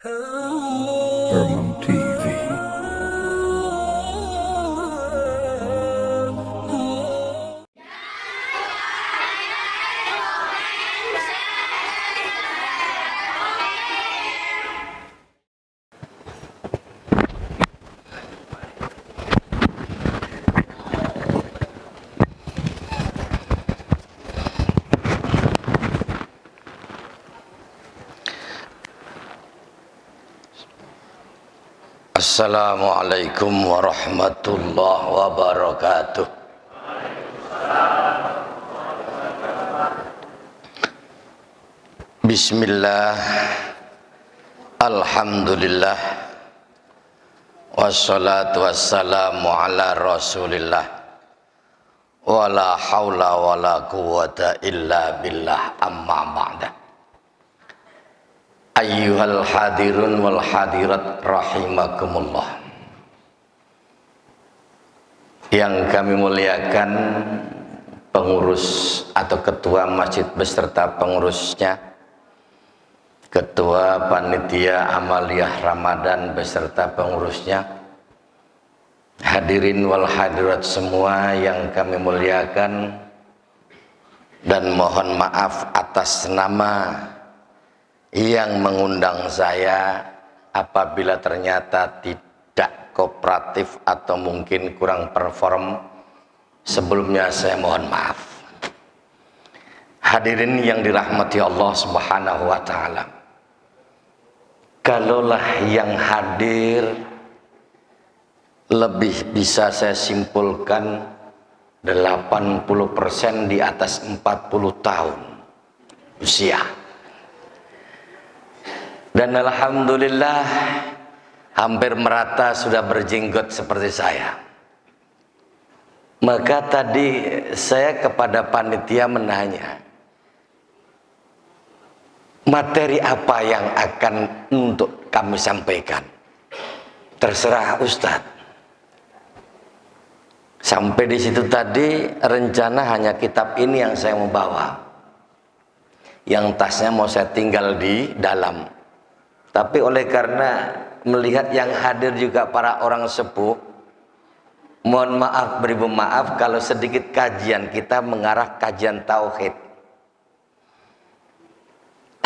Hermam TV. Assalamualaikum warahmatullahi wabarakatuh. Bismillah, alhamdulillah, wassalatu wassalamu ala rasulillah, wala hawla wala quwwata illa billah, amma ba'da. Ayyuhal hadirun wal hadirat rahimakumullah. Yang kami muliakan pengurus atau ketua masjid beserta pengurusnya, ketua panitia amaliyah Ramadan beserta pengurusnya, hadirin wal hadirat semua yang kami muliakan, dan mohon maaf atas nama yang mengundang saya apabila ternyata tidak kooperatif atau mungkin kurang perform. Sebelumnya saya mohon maaf. Hadirin yang dirahmati Allah Subhanahu wa ta'ala, kalaulah yang hadir lebih bisa saya simpulkan 80% di atas 40 tahun usia. Dan alhamdulillah hampir merata sudah berjenggot seperti saya. Maka tadi saya kepada panitia menanya, materi apa yang akan untuk kami sampaikan? Terserah Ustadz. Sampai di situ tadi rencana hanya kitab ini yang saya mau bawa. Yang tasnya mau saya tinggal di dalam. Tapi oleh karena melihat yang hadir juga para orang sepuh, mohon maaf beribu maaf kalau sedikit kajian kita mengarah kajian tauhid.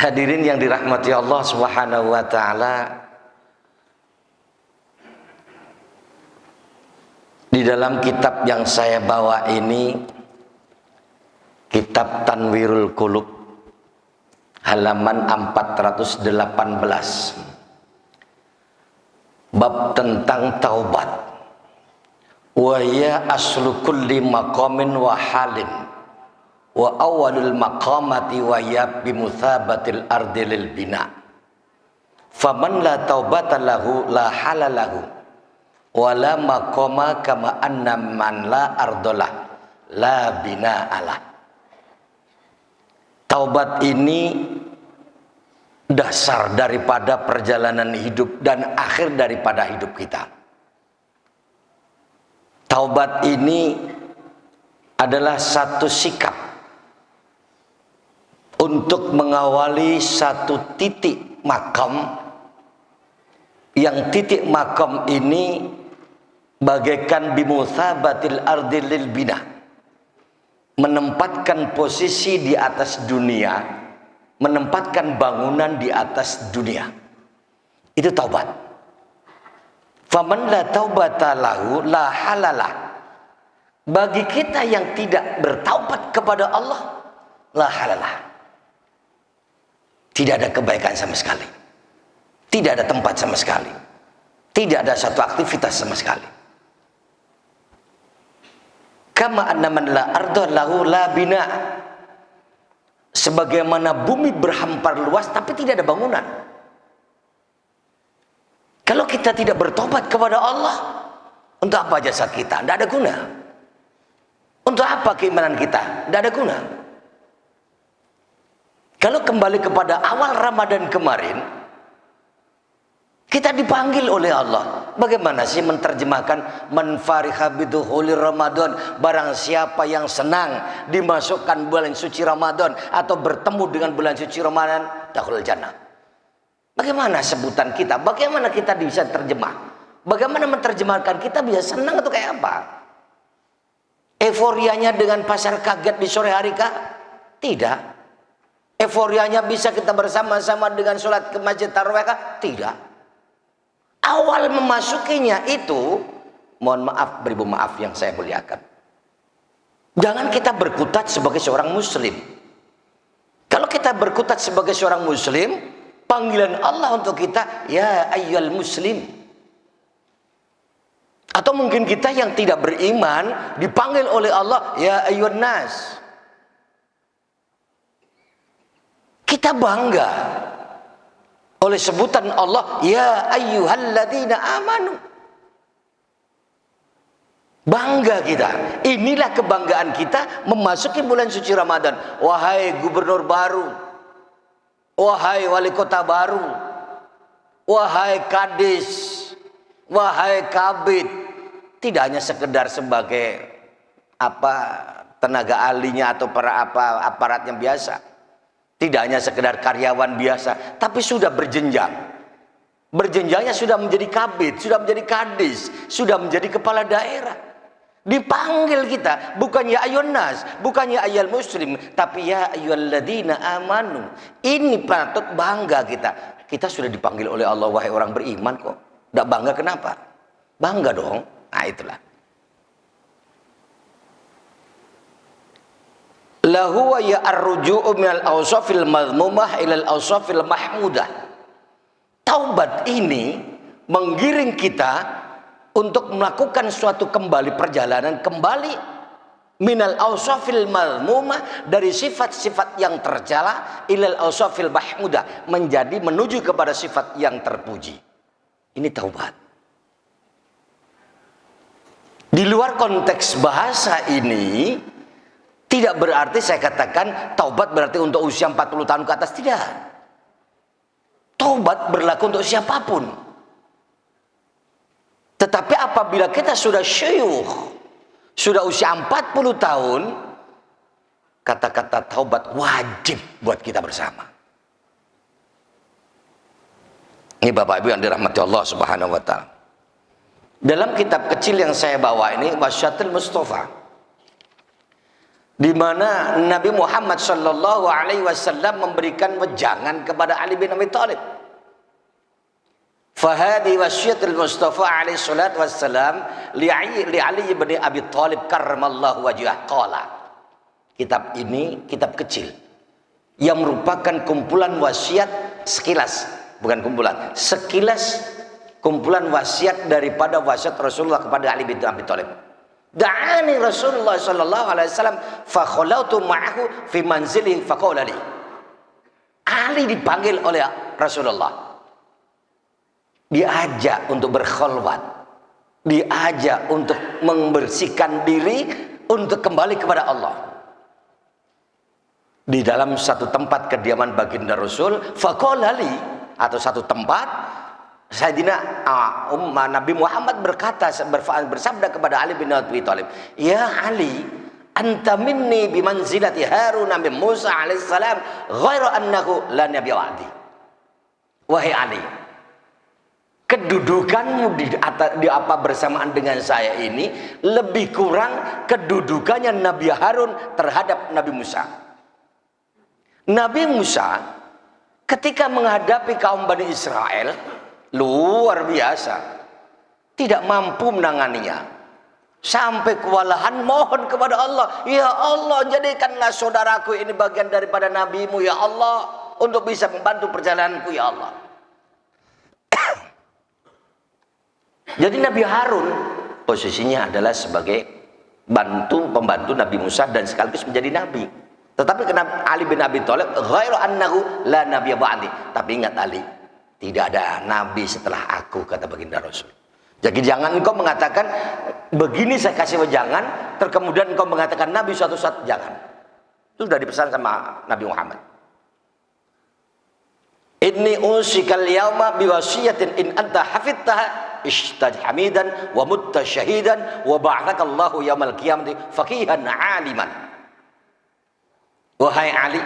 Hadirin yang dirahmati Allah Subhanahu wa ta'ala, di dalam kitab yang saya bawa ini, kitab Tanwirul Qulub, halaman 418, bab tentang taubat. Wa ya aslu kulli maqamin wa halin wa awalul maqamati wa ya bimuthabatil ardi lil bina. Faman la taubata lahu la halalahu wa la maqama kama anna man la ardolah la bina alah. Taubat ini dasar daripada perjalanan hidup dan akhir daripada hidup kita. Taubat ini adalah satu sikap untuk mengawali satu titik makam, yang titik makam ini bagaikan bimuthabatil ardi lil bina, menempatkan posisi di atas dunia, menempatkan bangunan di atas dunia. Itu taubat. Faman la taubata lahu la halalah. Bagi kita yang tidak bertaubat kepada Allah, la halalah, tidak ada kebaikan sama sekali, tidak ada tempat sama sekali, tidak ada satu aktivitas sama sekali. Kama anna man la arda lahu la bina. Sebagaimana bumi berhampar luas tapi tidak ada bangunan. Kalau kita tidak bertobat kepada Allah, untuk apa jasad kita? Tidak ada guna. Untuk apa keimanan kita? Tidak ada guna. Kalau kembali kepada awal Ramadan kemarin, kita dipanggil oleh Allah. Bagaimana sih menerjemahkan man fariha bidukhuli Ramadan? Barang siapa yang senang dimasukkan bulan suci Ramadan atau bertemu dengan bulan suci Ramadan, dakhulul jannah. Bagaimana sebutan kita? Bagaimana kita bisa terjemah? Bagaimana menerjemahkan kita bisa senang atau kayak apa? Euforianya dengan pasar kaget di sore hari kah? Tidak. Euforianya bisa kita bersama-sama dengan sholat ke masjid tarawih kah? Tidak. Awal memasukinya itu, mohon maaf, beribu maaf yang saya muliakan. Jangan kita berkutat sebagai seorang muslim. Kalau kita berkutat sebagai seorang muslim, panggilan Allah untuk kita, ya ayyuhal muslim. Atau mungkin kita yang tidak beriman dipanggil oleh Allah, ya ayyuhan nas. Kita bangga oleh sebutan Allah, ya ayyuhalladzina amanu. Bangga kita. Inilah kebanggaan kita memasuki bulan suci Ramadan. Wahai gubernur baru, wahai wali kota baru, wahai kadis, wahai kabid, tidak hanya sekedar sebagai tenaga ahlinya atau para aparat yang biasa, tidak hanya sekedar karyawan biasa, tapi sudah berjenjang. Berjenjangnya sudah menjadi kabid, sudah menjadi kadis, sudah menjadi kepala daerah. Dipanggil kita, bukan ya ayyuhan nas, bukan ya ayyuhal muslim, tapi ya ayyuhalladzina amanu. Ini patut bangga kita. Kita sudah dipanggil oleh Allah, wahai orang beriman kok. Tidak bangga kenapa? Bangga dong. Nah itulah. Lahu wa ya arruju'u minal awsafil madhmumah ilal awsafil mahmudah. Taubat ini menggiring kita untuk melakukan suatu perjalanan kembali minal awsafil madhmumah, dari sifat-sifat yang tercela, ilal awsafil mahmudah, menuju kepada sifat yang terpuji. Ini taubat. Di luar konteks bahasa ini tidak berarti saya katakan taubat berarti untuk usia 40 tahun ke atas, tidak. Taubat berlaku untuk siapapun. Tetapi apabila kita sudah syuyukh, sudah usia 40 tahun, kata-kata taubat wajib buat kita bersama. Ini Bapak Ibu yang dirahmati Allah Subhanahu wa taala. Dalam kitab kecil yang saya bawa ini, Wasyatul Mustafa, di mana Nabi Muhammad sallallahu alaihi wasallam memberikan wejangan kepada Ali bin Abi Thalib. Fahadi wasyatul Mustafa alaihi salatu wassalam li Ali bin Abi Thalib karramallahu wajhah qala. Kitab ini kitab kecil yang merupakan kumpulan wasiat sekilas, bukan kumpulan, sekilas kumpulan wasiat daripada wasiat Rasulullah kepada Ali bin Abi Thalib. Da'ani Rasulullah sallallahu alaihi wasallam fa khalautu ma'ahu fi manzili fa qala li. Ali dipanggil oleh Rasulullah. Diajak untuk berkhalwat, diajak untuk membersihkan diri untuk kembali kepada Allah. Di dalam satu tempat kediaman baginda Rasul, faqala li, atau satu tempat, Sayyidina Nabi Muhammad bersabda kepada Ali bin Abi Thalib, ya Ali, anta minni bimanzilati Harun bin Musa alaihissalam ghairu annahu la nabiyya ba'di. Wahai Ali, kedudukanmu di apa bersamaan dengan saya ini lebih kurang kedudukannya Nabi Harun terhadap Nabi Musa. Nabi Musa ketika menghadapi kaum Bani Israel luar biasa, tidak mampu menanganinya, sampai kewalahan mohon kepada Allah, ya Allah jadikanlah saudaraku ini bagian daripada nabimu ya Allah, untuk bisa membantu perjalananku ya Allah. Jadi Nabi Harun posisinya adalah sebagai pembantu Nabi Musa dan sekaligus menjadi nabi. Tetapi kenapa Ali bin Abi Thalib ghairu annahu la nabiyya ba'di. Tapi ingat Ali, tidak ada nabi setelah aku, kata baginda Rasul. Jadi jangan engkau mengatakan begini saya kasih wejangan, terkemudian engkau mengatakan nabi suatu saat, jangan. Itu sudah dipesan sama Nabi Muhammad. Inni usikal yauma biwasiyatin in anta hafidtaha istaj hamidan wa mutta syahidan wa ba'athakallahu yaumal qiyamati faqihan aliman. Wahai Ali,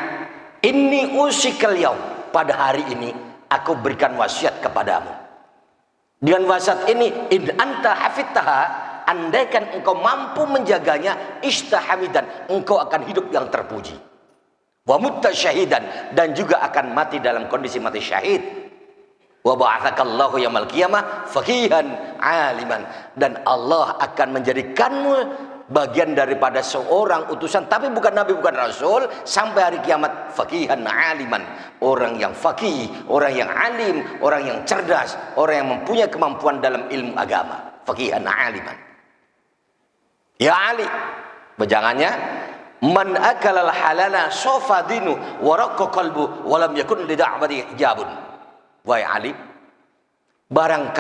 inni usikal yaum, pada hari ini aku berikan wasiat kepadamu. Dengan wasiat ini, in anta hafidtaha, andaikan engkau mampu menjaganya, istahamidan, engkau akan hidup yang terpuji. Wa mutta syahidan, dan juga akan mati dalam kondisi mati syahid. Wa ba'atsakallahu yaumil qiyamah faqihan aliman, dan Allah akan menjadikanmu bagian daripada seorang utusan, tapi bukan nabi, bukan rasul, sampai hari kiamat, faqihan aliman, orang yang faqih, orang yang alim, orang yang cerdas, orang yang mempunyai kemampuan dalam ilmu agama. Faqihan aliman. Ya Ali, bajangannya, man akala halala sofa dinu wa raqqa qalbu wa lam yakun li da'wati hijabun. Wahai Ali, barang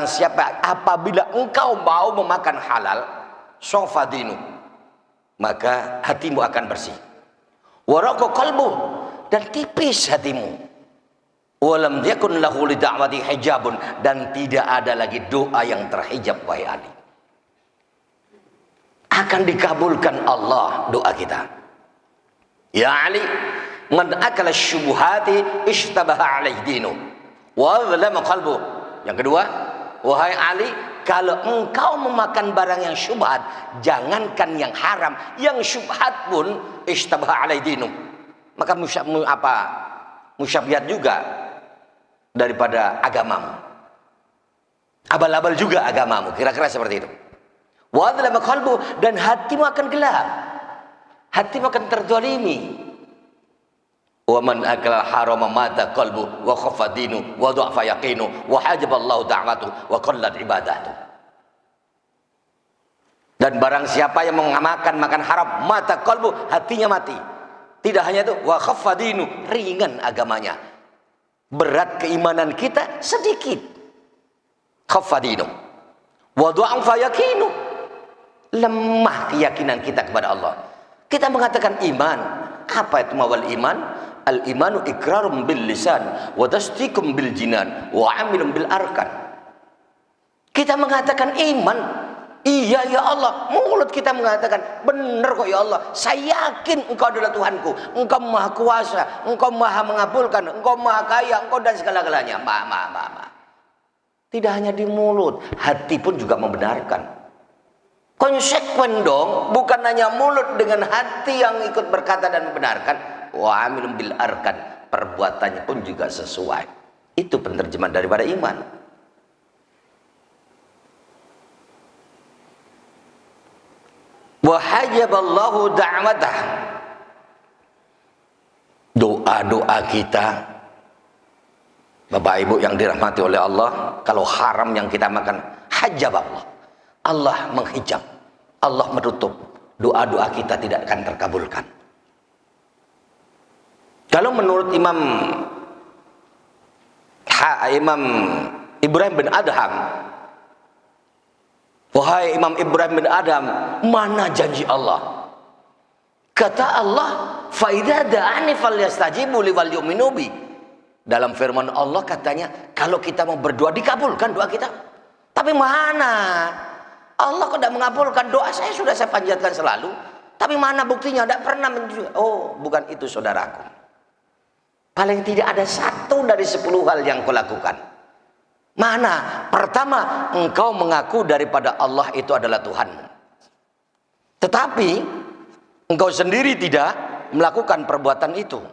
siapa apabila engkau mau memakan halal, sofa dinu, maka hatimu akan bersih. Wa raqqa qalbu, dan tipis hatimu. Wa lam yakun lahu li da'wati hijabun, dan tidak ada lagi doa yang terhijab. Wahai Ali, akan dikabulkan Allah doa kita. Ya Ali, man akala syubuhati ishtabaha alaihi dinu wa dhalama qalbu. Yang kedua, wahai Ali, kalau engkau memakan barang yang syubhat, jangankan yang haram, yang syubhat pun ishtabaha alaihi dinu, maka musyabihat juga daripada agamamu, abal-abal juga agamamu, kira-kira seperti itu. Wa dhalama qalbu, dan hatimu akan gelap, hatimu akan terzalimi. Wa man akala harama mata qalbu wa khaffa dinu wa dha'fa yaqinu wa hajaballahu da'watu wa qallat ibadatu. Dan barang siapa yang makan haram, mata qalbu, hatinya mati. Tidak hanya itu, wa khaffa dinu, ringan agamanya, berat keimanan kita sedikit. Khaffa dinu wa dha'fa yaqinu, lemah keyakinan kita kepada Allah. Kita mengatakan iman. Apa itu mawal iman? Al imanu iqrarum bil lisan wa tasdiqum bil jinan wa amilum bil arkan. Kita mengatakan iman, iya ya Allah, mulut kita mengatakan benar kok ya Allah, saya yakin engkau adalah Tuhanku, engkau maha kuasa, engkau maha mengabulkan, engkau maha kaya, engkau dan segala-galanya. Tidak hanya di mulut, hati pun juga membenarkan. Konsekuen dong, bukan hanya mulut dengan hati yang ikut berkata dan membenarkan. Wa amilum bil arkan, perbuatannya pun juga sesuai. Itu penerjemahan daripada iman. Wa hajaballahu da'watah, doa-doa kita, Bapak Ibu yang dirahmati oleh Allah, kalau haram yang kita makan, hajab Allah, Allah menghijab, Allah menutup, doa-doa kita tidak akan terkabulkan. Kalau menurut Imam Ibrahim bin Adham, wahai Imam Ibrahim bin Adham, mana janji Allah? Kata Allah, fa idza da'ani falyastajibu li wal yu'minu bi. Dalam firman Allah katanya, kalau kita mau berdoa dikabulkan doa kita. Tapi mana? Allah kok tidak mengabulkan doa saya, sudah saya panjatkan selalu, tapi mana buktinya? Tidak pernah menunjukkan. Oh, bukan itu saudaraku. Paling tidak ada 1 dari 10 hal yang kau lakukan. Mana? Pertama, engkau mengaku daripada Allah itu adalah Tuhanmu, tetapi engkau sendiri tidak melakukan perbuatan itu.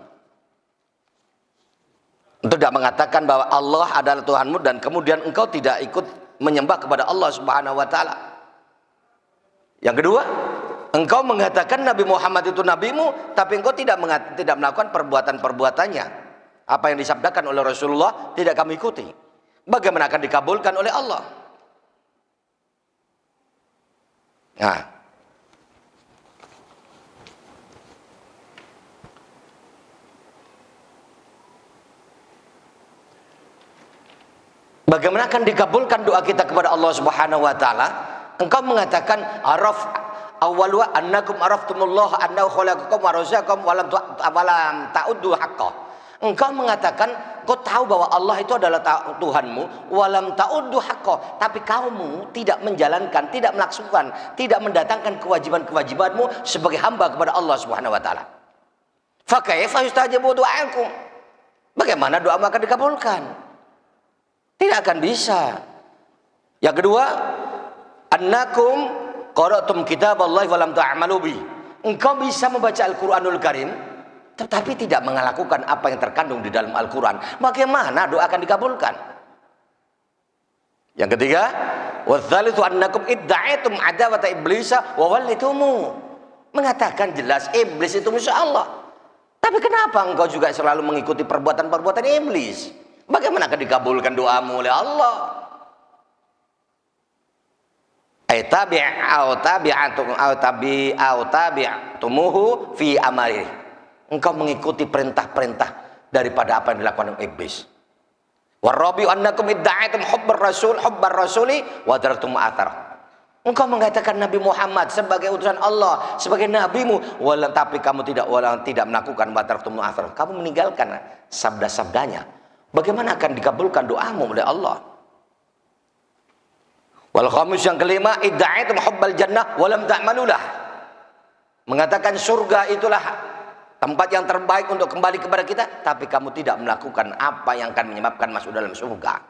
Untuk tidak mengatakan bahwa Allah adalah Tuhanmu dan kemudian engkau tidak ikut menyembah kepada Allah Subhanahu wa taala. Yang kedua, engkau mengatakan Nabi Muhammad itu nabimu, tapi engkau tidak melakukan perbuatan-perbuatannya. Apa yang disabdakan oleh Rasulullah tidak kamu ikuti. Bagaimana akan dikabulkan oleh Allah? Nah, bagaimana akan dikabulkan doa kita kepada Allah Subhanahu wa taala? Engkau mengatakan araf awwalu annakum araftumullah annahu khalaqakum wa razaqakum wa lam ta'uddu haqqah. Engkau mengatakan kau tahu bahwa Allah itu adalah Tuhanmu, wa lam ta'uddu haqqah, tapi kamu tidak menjalankan, tidak melaksanakan, tidak mendatangkan kewajiban-kewajibanmu sebagai hamba kepada Allah Subhanahu wa taala. Fa kaifa yustajabu du'akum? bagaimana doamu akan dikabulkan? Tidak akan bisa. Yang kedua, annakum qara'tum kitaballahi wa lam ta'malu bi. Engkau bisa membaca Al-Qur'anul Karim tetapi tidak melakukan apa yang terkandung di dalam Al-Qur'an. Bagaimana doa akan dikabulkan? Yang ketiga, wadzalitsu annakum idda'aitum adawata iblisa wa wallitumu. Mengatakan jelas iblis itu musuh Allah. Tapi kenapa engkau juga selalu mengikuti perbuatan-perbuatan iblis? Bagaimana akan dikabulkan doamu oleh Allah? Tabi'tumuhu fi amali. Engkau mengikuti perintah-perintah daripada apa yang dilakukan oleh iblis. Warabi annakum idda'aitum hubbar rasuli wa taraktum athar. Engkau mengatakan Nabi Muhammad sebagai utusan Allah, sebagai nabimu, tapi kamu tidak melakukan wa taraktum athar. Kamu meninggalkan sabda-sabdanya. Bagaimana akan dikabulkan doamu oleh Allah? Wal khamis, yang kelima, idda'aitum hubbal jannah wa lam ta'malulah. Mengatakan surga itulah tempat yang terbaik untuk kembali kepada kita, tapi kamu tidak melakukan apa yang akan menyebabkan masuk dalam surga.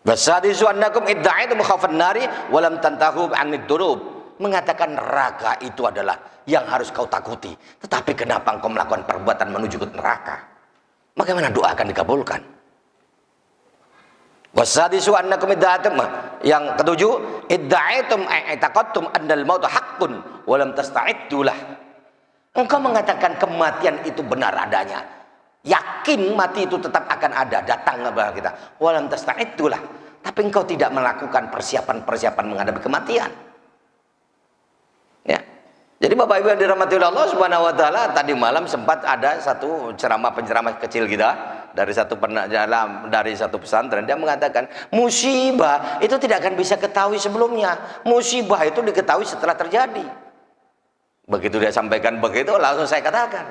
Wasadisu annakum idda'aitum khawfan nari wa lam tantahu 'anid durub. Mengatakan neraka itu adalah yang harus kau takuti, tetapi kenapa engkau melakukan perbuatan menuju ke neraka? Bagaimana doa akan dikabulkan? Wasadisu annakum idda'aitum, yang ketujuh, idda'aitum i'taqadtum annal maut haqqun wa lam tasta'iddu lah. Engkau mengatakan kematian itu benar adanya, yakin mati itu tetap akan ada, datang kepada kita, wa lam tasta'iddu lah, tapi engkau tidak melakukan persiapan-persiapan menghadapi kematian. Ya. Jadi Bapak Ibu yang dirahmati oleh Allah Subhanahu wa taala, tadi malam sempat ada satu penceramah kecil kita dari satu pesantren. Dia mengatakan musibah itu tidak akan bisa ketahui sebelumnya. Musibah itu diketahui setelah terjadi. Begitu dia sampaikan begitu, langsung saya katakan,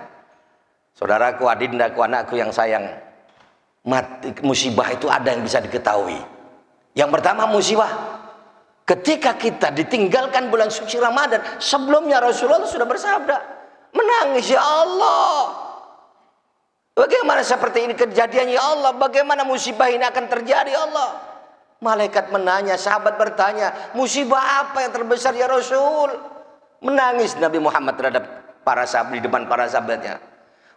saudaraku, adindaku, anakku yang sayang, musibah itu ada yang bisa diketahui. Yang pertama, musibah ketika kita ditinggalkan bulan suci Ramadan. Sebelumnya Rasulullah sudah bersabda, menangis, ya Allah, bagaimana seperti ini kejadian, ya Allah, bagaimana musibah ini akan terjadi, ya Allah. Malaikat menanya, sahabat bertanya, musibah apa yang terbesar ya Rasul? Menangis Nabi Muhammad terhadap para sahabat, di depan para sahabatnya.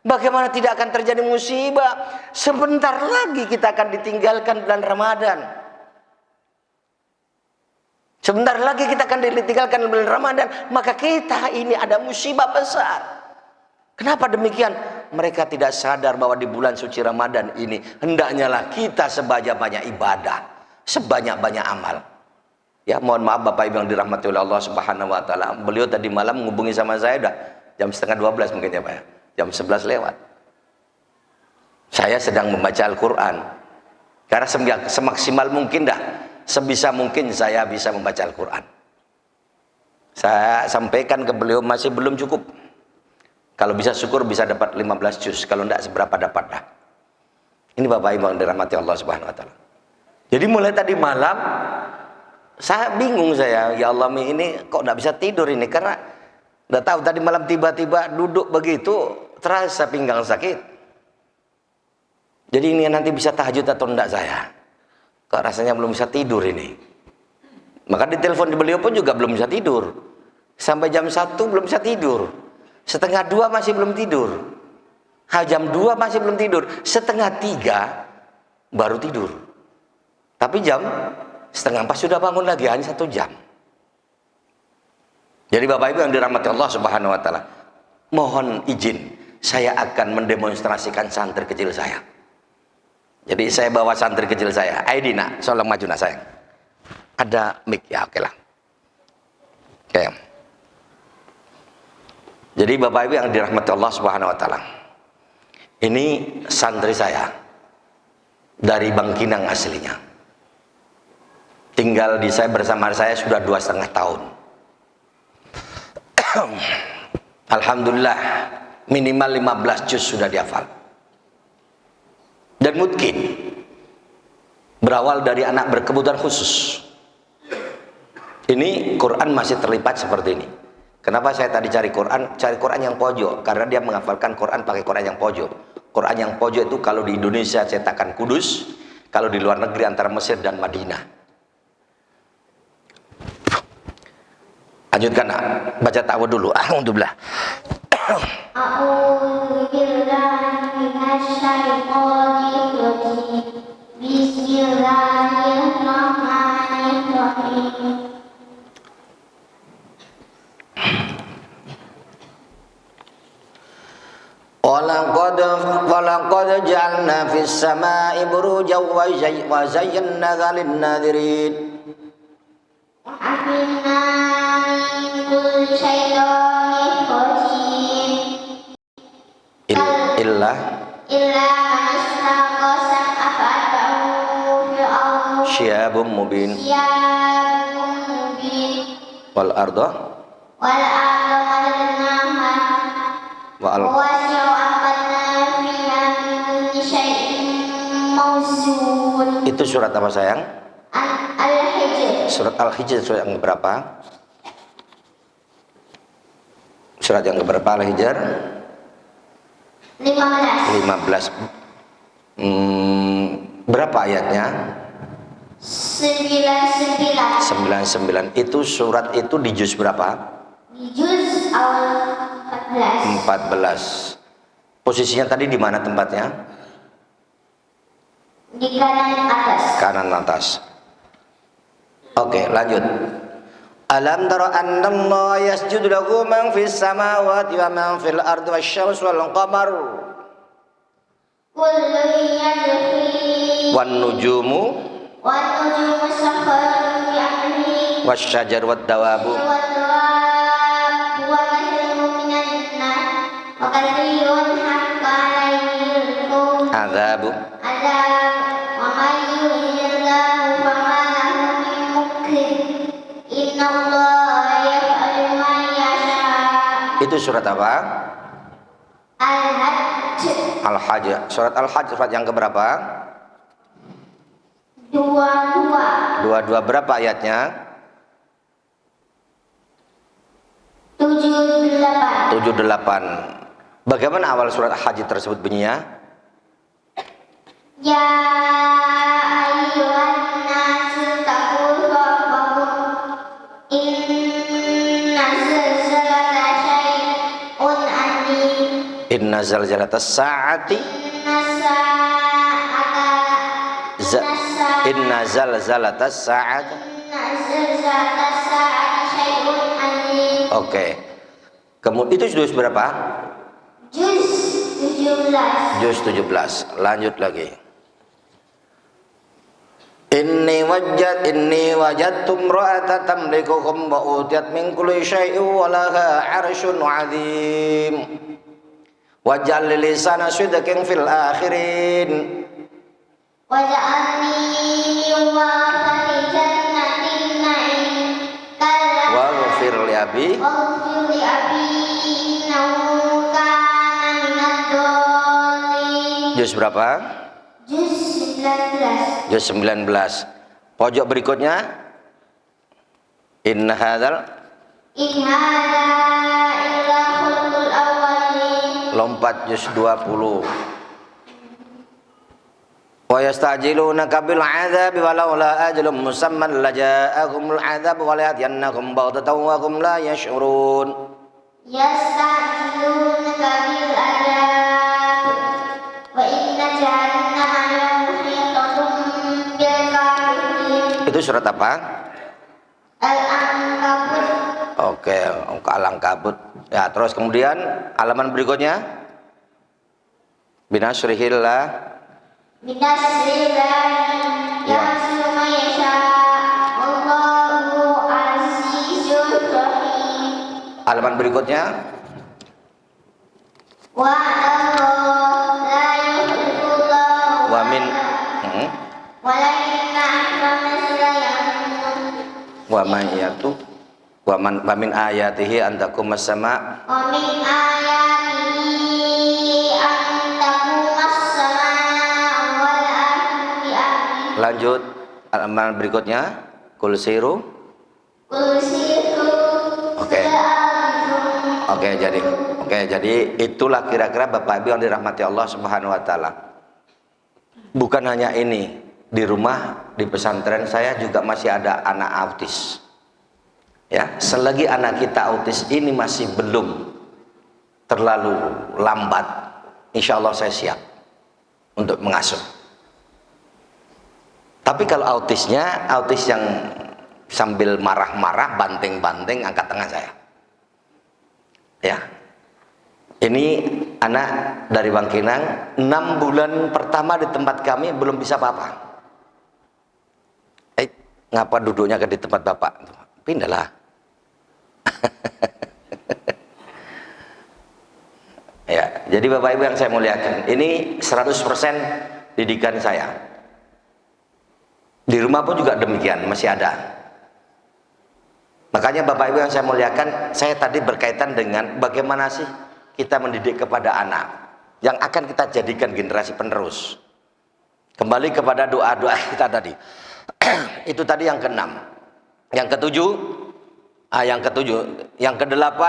Bagaimana tidak akan terjadi musibah? Sebentar lagi kita akan ditinggalkan bulan Ramadan. Sebentar lagi kita akan ditinggalkan bulan Ramadan, maka kita ini ada musibah besar. Kenapa demikian? Mereka tidak sadar bahwa di bulan suci Ramadan ini hendaknya lah kita sebanyak-banyak ibadah, sebanyak-banyak amal. Ya, mohon maaf Bapak Ibu yang dirahmati oleh Allah Subhanahu wa taala. Beliau tadi malam menghubungi sama saya udah jam 11:30 mungkin ya Pak ya. Jam 11 lewat. Saya sedang membaca Al-Qur'an. Karena semaksimal mungkin sebisa mungkin saya bisa membaca Al-Qur'an. Saya sampaikan ke beliau masih belum cukup. Kalau bisa syukur bisa dapat 15 juz, kalau enggak seberapa dapat dah. Ini Bapak Ibu yang dirahmati Allah Subhanahu wa taala. Jadi mulai tadi malam saya bingung, ya Allah, ini kok nggak bisa tidur ini, karena udah tahu tadi malam tiba-tiba duduk begitu terasa pinggang sakit. Jadi ini nanti bisa tahajud atau enggak saya? Kok rasanya belum bisa tidur ini. Maka ditelepon di beliau pun juga belum bisa tidur. Sampai jam 1 belum bisa tidur. Setengah 2 masih belum tidur. Jam 2 masih belum tidur. Setengah 3 baru tidur. Tapi jam setengah 4 sudah bangun lagi, hanya 1 jam. Jadi Bapak Ibu yang dirahmati Allah Subhanahu wa taala, mohon izin saya akan mendemonstrasikan santri kecil saya. Jadi saya bawa santri kecil saya. Aidi nak, tolong maju nak sayang. Ada mic ya, oke lah. Oke. Jadi Bapak Ibu yang dirahmati Allah Subhanahu wa taala, ini santri saya dari Bangkinang aslinya. Tinggal bersama saya sudah 2,5 tahun. Alhamdulillah minimal 15 juz sudah dihafal. Dan mungkin berawal dari anak berkebutuhan khusus. Ini Quran masih terlipat seperti ini. Kenapa saya tadi cari Quran? Cari Quran yang pojok, karena dia menghafalkan Quran pakai Quran yang pojok. Quran yang pojok itu kalau di Indonesia cetakan Kudus, kalau di luar negeri antara Mesir dan Madinah. Lanjutkan, baca ta'awudz dulu. Alhamdulillah. Bismillahirrahmanirrahim. Walaqad ja'alna fis samaa'i burujan wa zayyanaha lin-naadhirin. Wa hafidna min kulli syaitanir rajim. Illa mastaqasa afa'u fi'al syiyabun mubin. Wal arda madadnaha wa itu surat apa sayang? Al-Hijr. Surat Al-Hijr surat yang berapa? Surat yang berapa Al-Hijr? 15. Berapa ayatnya? 99. Itu surat itu di juz berapa? Di juz awal 14. Posisinya tadi di mana tempatnya? Di kanan atas. Oke, lanjut. Alam tara anna Allah yasjudu lahu man fis samawati wa man fil ardi wasyamsu wal qamar wan nujumu sakharun bi amrihi wasyajaru wad dawabu adzabu itu surat apa? Al-Hajj. Surat Al-Hajj surat yang keberapa? 22. Berapa ayatnya? 78. Bagaimana awal surat Al-Hajj tersebut bunyinya? Ya ayyuhan nasu taqu rabbakum inna zalzalatas sa'ati inna zalzalatas sa'ati syai'un alim. Oke. Kemudian itu juz berapa? Juz 17. Juz 17. Lanjut lagi. Inni wajadtu imra'atan tamlikuhum wa utiyat min kulli syai'in wa laha 'arsyun 'adzim. Waj'al lisana sidqin fil akhirin. Waj'alni warathati jannatin na'im. Waghfir li abi innahu kana minadh dhalin. Juz berapa? Juz 19. Juz 19. Pojok berikutnya. In hadza illa khulqul awwalin. Lompat juz 20. Wa yastajilunaka bil 'adzabi walaula ajalun musamman laja'ahumul 'adzabu wa la yatiyannahum baghtatan wa hum la yash'urun. Yastajilunaka bil 'adzab wa inna jahannama muhitatun bil kafirin. Itu surat apa? Al-Ankabut. Oke, Al-Ankabut. Ya, terus kemudian halaman berikutnya. Binasrihillah. Binasrihillah. Ya suma yasha. Allahu azizur rahim. Halaman berikutnya. Wa Allah la yuhibbullahu wa min walakinna wa man yatu wa min ayatihi antakum as-sama wa min ayatihi antakum as-sama wal ardi. Lanjut halaman berikutnya. Kul siru. Oke. Jadi itulah kira-kira Bapak Ibu yang dirahmati Allah Subhanahu wa taala. Bukan hanya ini, di rumah, di pesantren saya juga masih ada anak autis. Ya, selagi anak kita autis ini masih belum terlalu lambat, insya Allah saya siap untuk mengasuh. Tapi kalau autis yang sambil marah-marah, banting-banting, angkat tangan saya. Ya, ini anak dari Bangkinang, 6 bulan pertama di tempat kami belum bisa apa-apa. Ngapa duduknya di tempat bapak? Pindahlah. Ya, jadi Bapak Ibu yang saya muliakan, ini 100% didikan saya. Di rumah pun juga demikian, masih ada. Makanya Bapak Ibu yang saya muliakan, saya tadi berkaitan dengan bagaimana sih kita mendidik kepada anak yang akan kita jadikan generasi penerus. Kembali kepada doa-doa kita tadi. Itu tadi yang ke-6. Yang ke-8,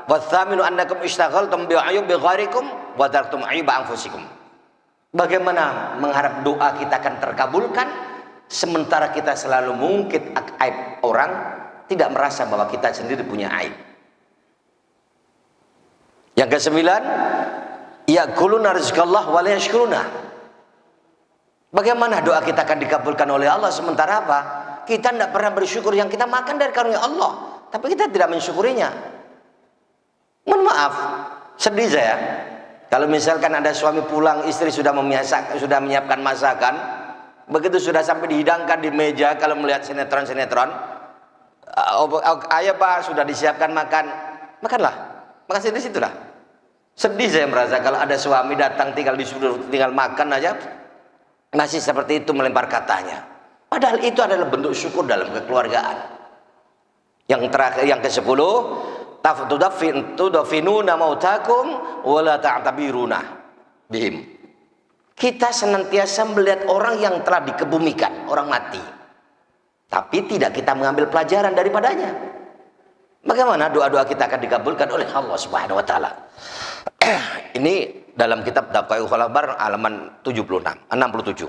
wathaminu annakum ishtaghaltum bi'ayub bighairikum wa taraktum ayuba anfusikum. Bagaimana mengharap doa kita akan terkabulkan sementara kita selalu mengungkit aib orang, tidak merasa bahwa kita sendiri punya aib. Yang ke-9, ya'kuluna rizqallah wa la yashkuruna. Bagaimana doa kita akan dikabulkan oleh Allah sementara apa? Kita tidak pernah bersyukur yang kita makan dari karunia Allah, tapi kita tidak mensyukurinya. Mohon maaf, sedih saya kalau misalkan ada suami pulang, istri sudah menyiapkan masakan, begitu sudah sampai dihidangkan di meja, kalau melihat sinetron, ayah Pak sudah disiapkan makan, makanlah, makasih di situlah. Sedih saya merasa kalau ada suami datang disuruh tinggal makan aja, masih seperti itu melempar katanya. Padahal itu adalah bentuk syukur dalam kekeluargaan. Yang terakhir, yang ke-10, tudafinuna mautakum wala ta'tabiruna bihim. Kita senantiasa melihat orang yang telah dikebumikan, orang mati, tapi tidak kita mengambil pelajaran daripadanya. Bagaimana doa-doa kita akan dikabulkan oleh Allah Subhanahu wa taala? Ini dalam kitab Daqaiqul Khabar halaman 67.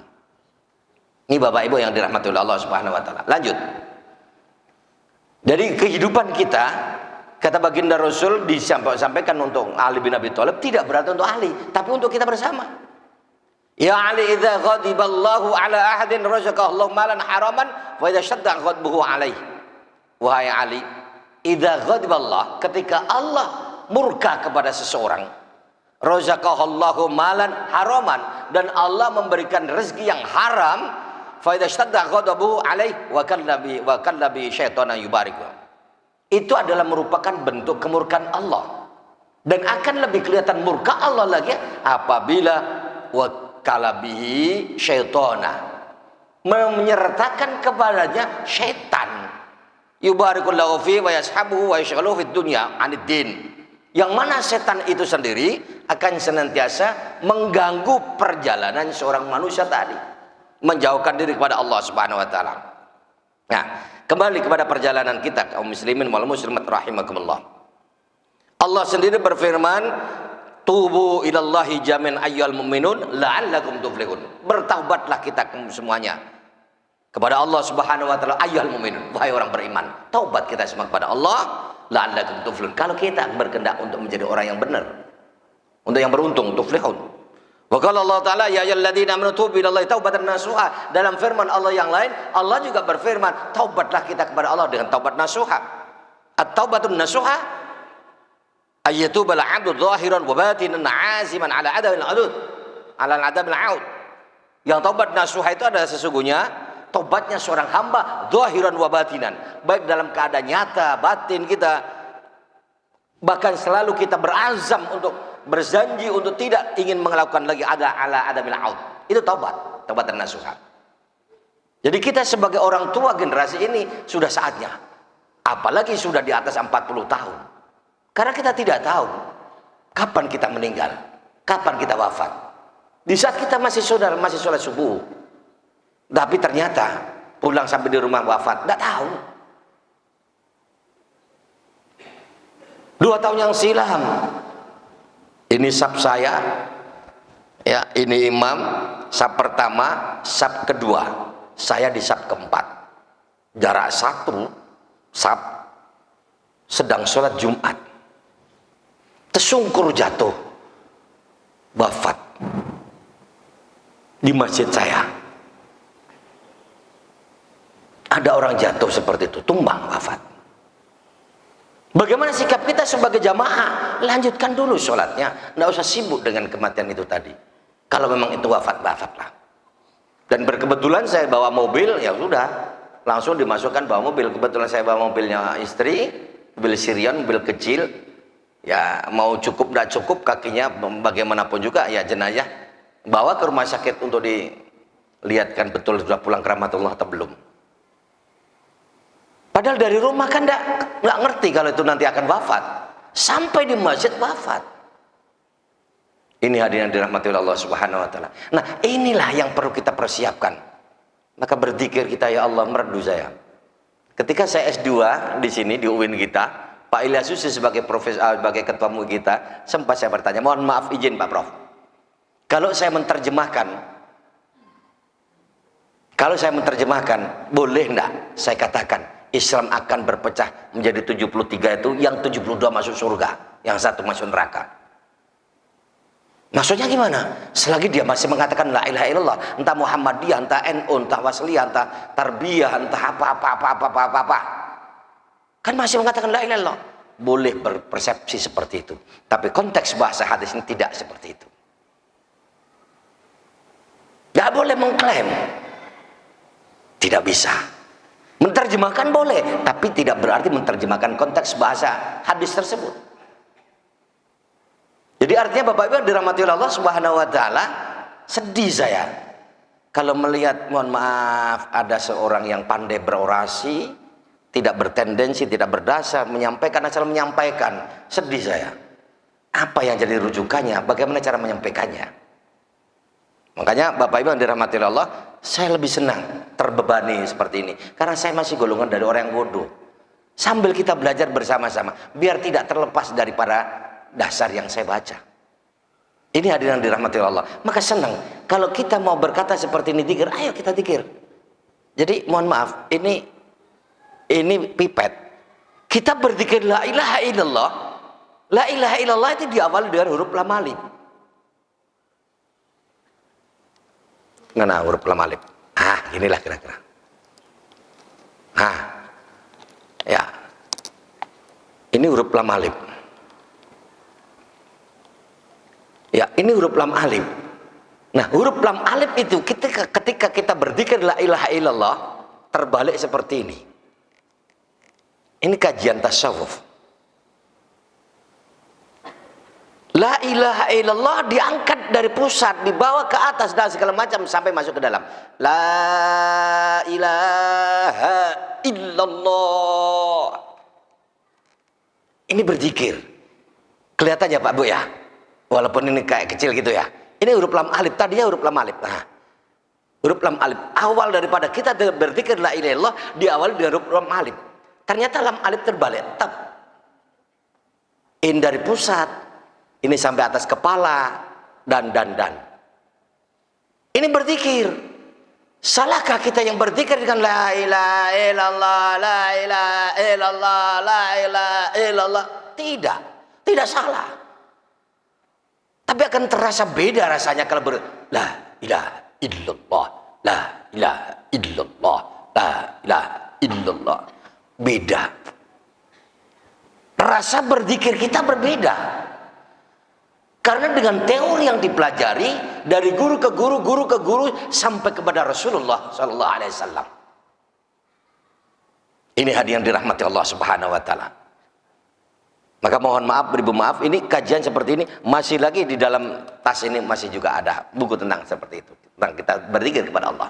Ini Bapak Ibu yang dirahmati oleh Allah Subhanahu wa taala. Lanjut. Dari kehidupan kita, kata baginda Rasul disampaikan untuk Ali bin Abi Thalib, tidak berarti untuk Ali, tapi untuk kita bersama. Ya Ali, idza ghadiballahu ala ahadin razaqahu Allah malan haraman wa idza shadda ghadbuhu alaihi. Wahai Ali, idza ghadiballah, ketika Allah murka kepada seseorang, razaqahu Allahu malan haraman, dan Allah memberikan rezeki yang haram, fa idza shadda ghadabuhu alaihi wa kallabi syaitana yubariku. Itu adalah merupakan bentuk kemurkaan Allah, dan akan lebih kelihatan murka Allah lagi apabila wakalabihi syaitana, menyertakan kepadanya syaitan, yubarikullahu fi wa yashabuhu wa yashghaluhu fid dunya anid din, yang mana setan itu sendiri akan senantiasa mengganggu perjalanan seorang manusia tadi, menjauhkan diri kepada Allah Subhanahu wa taala. Nah, kembali kepada perjalanan kita kaum muslimin wal muslimat rahimakumullah. Allah sendiri berfirman, tubu ilallahi jami'an ayyuhal mu'minun la'allakum tuflihun. Bertaubatlah kita semuanya kepada Allah Subhanahu wa taala, ayyuhal mu'minun, wahai orang beriman. Taubat kita semua kepada Allah, la'allakum tuflihun. Kalau kita berkehendak untuk menjadi orang yang benar, untuk yang beruntung, tuflihun. Wa qala Allah taala ya ayyuhalladzina amanu tubu ilallahi taubatan nasuha. Dalam firman Allah yang lain, Allah juga berfirman, taubatlah kita kepada Allah dengan taubat nasuha. At-taubatun nasuha ayyatubal 'abdu zahiran wa batinan 'aziman 'ala adabil 'udud 'ala adabil 'aud. Yang taubat nasuha itu adalah sesungguhnya taubatnya seorang hamba zahiran wa batinan, baik dalam keadaan nyata, batin kita, bahkan selalu kita berazam untuk berjanji untuk tidak ingin melakukan lagi ala adamil aud. Itu taubatan nasuha. Jadi kita sebagai orang tua generasi ini sudah saatnya, apalagi sudah di atas 40 tahun, karena kita tidak tahu kapan kita meninggal, kapan kita wafat. Di saat kita masih sholat subuh, tapi ternyata pulang sampai di rumah wafat, tidak tahu. 2 tahun yang silam. Ini sab saya, ya, ini imam, sab pertama, sab kedua, saya di sab keempat. Jarak 1 sab, sedang sholat Jumat, tersungkur jatuh, wafat di masjid saya. Ada orang jatuh seperti itu, tumbang, wafat. Bagaimana sikap kita sebagai jamaah? Lanjutkan dulu sholatnya, nggak usah sibuk dengan kematian itu tadi. Kalau memang itu wafat, wafatlah. Dan berkebetulan saya bawa mobil, ya sudah, langsung dimasukkan bawa mobil. Kebetulan saya bawa mobilnya istri, mobil Sirion, mobil kecil. Ya mau cukup, nggak cukup, kakinya bagaimanapun juga, ya jenazah bawa ke rumah sakit untuk dilihatkan betul sudah pulang ke rahmatullah atau belum. Padahal dari rumah kan nggak ngerti kalau itu nanti akan wafat. Sampai di masjid wafat. Ini hadirin yang dirahmati Allah Subhanahu wa taala. Nah, inilah yang perlu kita persiapkan. Maka berzikir kita, ya Allah merdu saya. Ketika saya S2 di sini di UIN kita, Pak Ilyas Susi sebagai profesor, sebagai ketua MUI kita, sempat saya bertanya, mohon maaf izin Pak Prof. Kalau saya menerjemahkan, boleh enggak saya katakan Islam akan berpecah menjadi 73 itu, yang 72 masuk surga, yang 1 masuk neraka. Maksudnya gimana? Selagi dia masih mengatakan la ilaha illallah, entah Muhammadiyah, entah NU, entah Wasliyah, entah Tarbiyah, entah apa, kan masih mengatakan la ilaha illallah, boleh berpersepsi seperti itu. Tapi konteks bahasa hadis ini tidak seperti itu. Gak boleh mengklaim, tidak bisa. Menerjemahkan boleh, tapi tidak berarti menerjemahkan konteks bahasa hadis tersebut. Jadi artinya Bapak Ibu yang dirahmati Allah Subhanahu wa taala, sedih saya kalau melihat, mohon maaf, ada seorang yang pandai berorasi, tidak bertendensi, tidak berdasar, menyampaikan asal menyampaikan. Sedih saya. Apa yang jadi rujukannya? Bagaimana cara menyampaikannya? Makanya Bapak Ibu yang dirahmati Allah, saya lebih senang terbebani seperti ini, karena saya masih golongan dari orang yang bodoh. Sambil kita belajar bersama-sama, biar tidak terlepas daripada dasar yang saya baca. Ini hadirin yang dirahmati Allah. Maka senang kalau kita mau berkata seperti ini, dikir, ayo kita dikir. Jadi mohon maaf, ini pipet. Kita berzikir la ilaha illallah. La ilaha illallah itu diawali dengan huruf lam alif. Nah, huruf lam alif. Inilah kira-kira. Ya. Ini huruf lam alif. Ya, ini huruf lam alif. Nah, huruf lam alif itu ketika kita berzikir la ilaha illallah, terbalik seperti ini. Ini kajian tasawuf. La ilaha illallah diangkat dari pusat, dibawa ke atas dan segala macam sampai masuk ke dalam. La ilaha illallah. Ini berzikir. Kelihatan ya Pak Bu ya? Walaupun ini kayak kecil gitu ya. Ini huruf lam alif, tadinya huruf lam alif. Nah, huruf lam alif. Awal daripada kita berzikir la ilaha illallah diawali dari huruf lam alif. Ternyata lam alif terbalik. Tab. In dari pusat. Ini sampai atas kepala dan. Ini berzikir. Salahkah kita yang berzikir dengan la ilaha illallah, la ilaha illallah, la ilaha illallah? Tidak. Tidak salah. Tapi akan terasa beda rasanya kalau la ilaha illallah, la ilaha illallah, la ilaha illallah. Beda. Rasa berzikir kita berbeda. Karena dengan teori yang dipelajari dari guru ke guru sampai kepada Rasulullah sallallahu alaihi wasallam. Ini hadiah yang dirahmati Allah Subhanahu wa taala. Maka mohon maaf, beribu maaf, ini kajian seperti ini masih lagi di dalam tas ini, masih juga ada buku tentang seperti itu, tentang kita berzikir kepada Allah.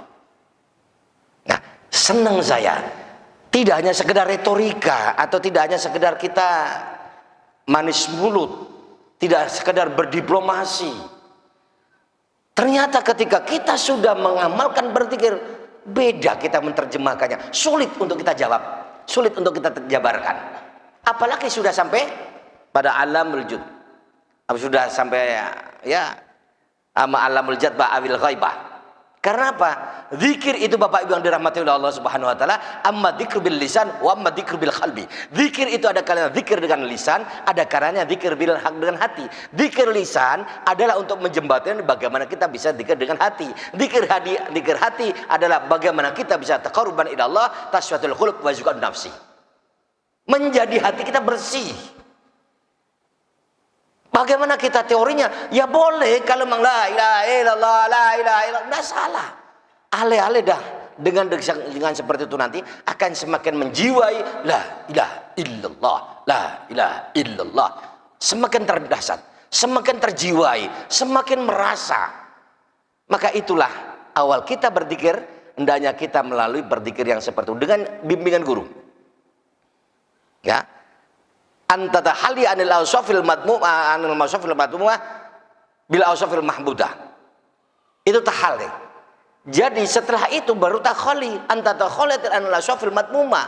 Nah, senang saya tidak hanya sekedar retorika atau tidak hanya sekedar kita manis mulut, tidak sekedar berdiplomasi. Ternyata ketika kita sudah mengamalkan berzikir, beda kita menerjemahkannya. Sulit untuk kita jawab, sulit untuk kita jabarkan. Apalagi sudah sampai pada alamul jud. Sudah sampai ya ama alamul jad ba'awil ghaibah. Karena apa? Zikir itu Bapak Ibu yang dirahmati oleh Allah Subhanahu wa taala, amma dzikru bil lisan wa amma dzikru bil qalbi. Zikir itu ada kalanya zikir dengan lisan, ada kalanya zikir dengan hati. Zikir lisan adalah untuk menjembatani bagaimana kita bisa zikir dengan hati. Zikir hati adalah bagaimana kita bisa taqarruban ila Allah, tasfiyatul qulub wa zukan nafsi. Menjadi hati kita bersih. Bagaimana kita teorinya? Ya boleh kalau memang la ilaha illallah, la ilaha illallah, enggak salah. Ale-ale dah dengan seperti itu nanti akan semakin menjiwai la ilaha illallah, la ilaha illallah. Semakin terdasar, semakin terjiwai, semakin merasa. Maka itulah awal kita berzikir, hendaknya kita melalui berzikir yang seperti itu dengan bimbingan guru. Ya. Anta tahali anil awsafil madmu'ah anil awsafil madmu'ah bil awsafil mahmudah. Itu tahali. Jadi setelah itu baru takhali. Anta takhali anil awsafil madmu'ah.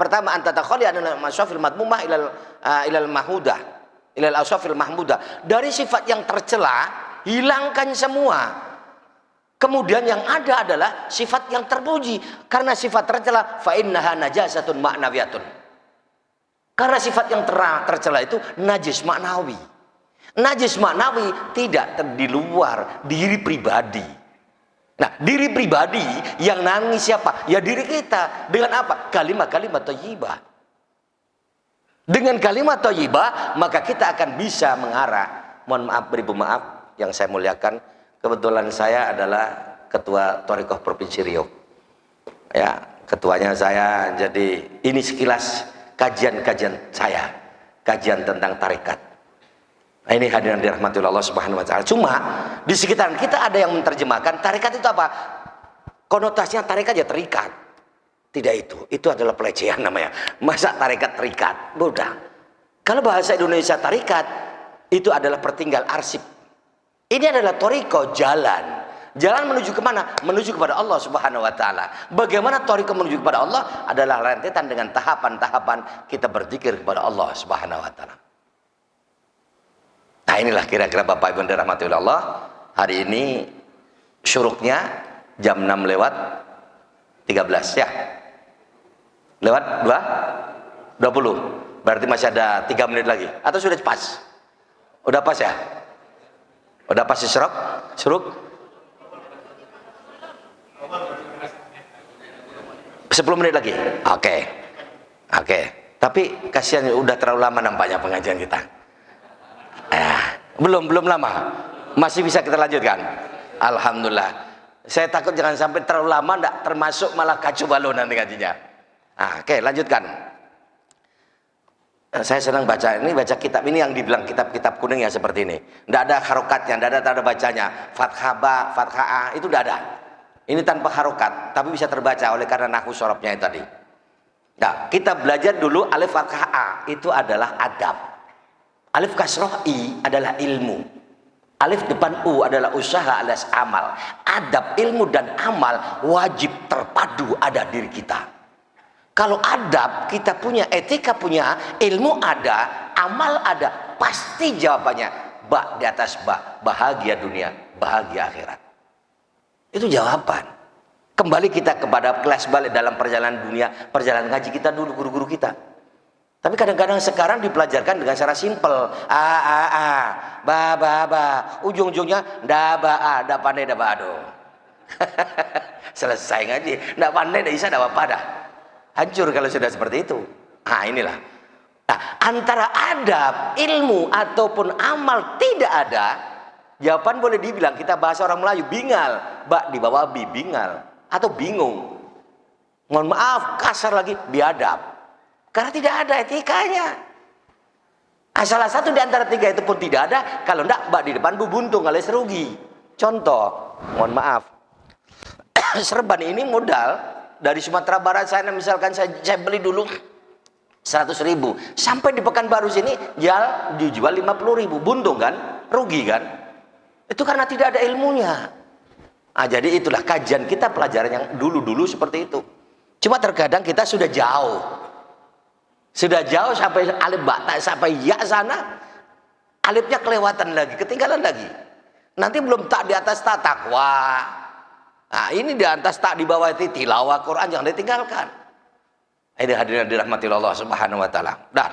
Pertama anta takhali anil awsafil madmu'ah ilal mahmudah, ilal awsafil mahmudah. Dari sifat yang tercela hilangkan semua. Kemudian yang ada adalah sifat yang terpuji. Karena sifat tercela fa innaha najasatun ma'nawiyatun. Karena sifat yang tercela itu najis maknawi. Najis maknawi tidak di luar diri pribadi. Nah, diri pribadi yang nangis siapa? Ya diri kita. Dengan apa? Kalimat-kalimat thayyibah. Dengan kalimat thayyibah maka kita akan bisa mengarah. Mohon maaf, beribu maaf yang saya muliakan. Kebetulan saya adalah ketua Thariqah Provinsi Riau. Ya, ketuanya saya. Jadi ini sekilas kajian-kajian saya, kajian tentang tarekat. Nah, ini hadirin dirahmati Allah Subhanahu wa taala. Cuma di sekitaran kita ada yang menerjemahkan tarekat itu apa? Konotasinya tarekat ya terikat. Tidak itu adalah pelecehan namanya. Masa tarekat terikat? Bodoh. Kalau bahasa Indonesia tarekat itu adalah pertinggal arsip. Ini adalah thariqah, jalan. Jalan menuju kemana? Menuju kepada Allah Subhanahu wa taala. Bagaimana thariqah menuju kepada Allah? Adalah rentetan dengan tahapan-tahapan kita berzikir kepada Allah Subhanahu wa taala. Nah, inilah kira-kira Bapak Ibu yang dirahmati oleh Allah. Hari ini syuruknya jam 6 lewat 13 ya. Lewat 20. Berarti masih ada 3 menit lagi. Atau sudah pas? Udah pas ya? Udah pas syuruk? Syuruk? 10 menit lagi. Oke. Tapi kasihan udah terlalu lama nampaknya pengajian kita. Belum lama. Masih bisa kita lanjutkan. Alhamdulillah. Saya takut jangan sampai terlalu lama, enggak termasuk malah kacau balau nanti ngajinya. Oke, lanjutkan. Saya senang baca kitab ini yang dibilang kitab-kitab kuning ya seperti ini. Enggak ada harokatnya, enggak ada tanda bacanya. Fathah ba, fathah a, itu enggak ada. Ini tanpa harokat, tapi bisa terbaca oleh karena nahwu sorobnya tadi. Nah, kita belajar dulu alif fathah a, itu adalah adab. Alif kasroh i adalah ilmu. Alif depan u adalah usaha alias amal. Adab, ilmu dan amal wajib terpadu ada diri kita. Kalau adab kita punya, etika punya, ilmu ada, amal ada, pasti jawabannya ba di atas ba, bahagia dunia, bahagia akhirat. Itu jawaban. Kembali kita kepada kelas balik dalam perjalanan dunia, perjalanan ngaji kita dulu, guru-guru kita. Tapi kadang-kadang sekarang dipelajarkan dengan cara simpel. Ba. Ujung-ujungnya da pandai da ado. Selesai ngaji. Da pandai da isa da apa dah. Hancur kalau sudah seperti itu. Inilah. Nah, antara adab, ilmu ataupun amal tidak ada. Jawaban boleh dibilang kita bahasa orang Melayu bingal, ba di bawah bi bingal atau bingung. Mohon maaf kasar lagi, biadab. Karena tidak ada etikanya. Salah satu di antara tiga itu pun tidak ada. Kalau enggak, ba di depan bu buntung alias rugi. Contoh, mohon maaf. Serban ini modal dari Sumatera Barat sana, misalkan saya beli dulu 100.000, sampai di Pekanbaru sini dijual 50.000, buntung kan, rugi kan. Itu karena tidak ada ilmunya. Jadi itulah kajian kita, pelajaran yang dulu-dulu seperti itu. Cuma terkadang kita sudah jauh. Sudah jauh sampai alif bata sampai ya sana, alifnya kelewatan lagi, ketinggalan lagi. Nanti belum tak di atas tak takwa. Nah, ini di atas tak di bawah itu tilawah Quran jangan ditinggalkan. Ini hadirin dirahmati Allah Subhanahu wa taala. Dah.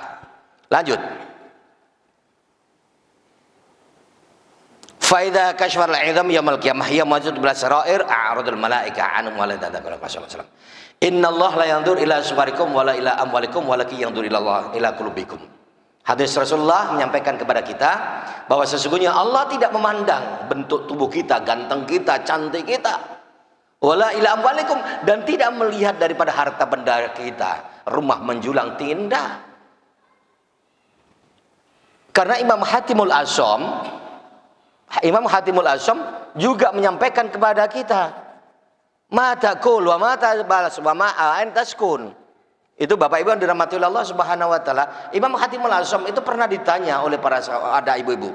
Lanjut. Faida kashfar al-'idham yaumil qiyamah hiya mawjud bil sarair a'radul malaika anhum wa la tadakkaru rasulullah. Inna Allah la yanzur ila suwarikum wala ila amwalikum walakin yanzur ila Allah ila qulubikum. Hadis Rasulullah menyampaikan kepada kita bahwa sesungguhnya Allah tidak memandang bentuk tubuh kita, ganteng kita, cantik kita. Wala ila amwalikum, dan tidak melihat daripada harta benda kita, rumah menjulang tinda. Karena Imam Hatimul Asham juga menyampaikan kepada kita, mata kul wa mata balas wa ma'ain taskun. Itu Bapak Ibu yang dirahmati Allah Subhanahu wa taala. Imam Hatimul Asham itu pernah ditanya oleh ada ibu-ibu.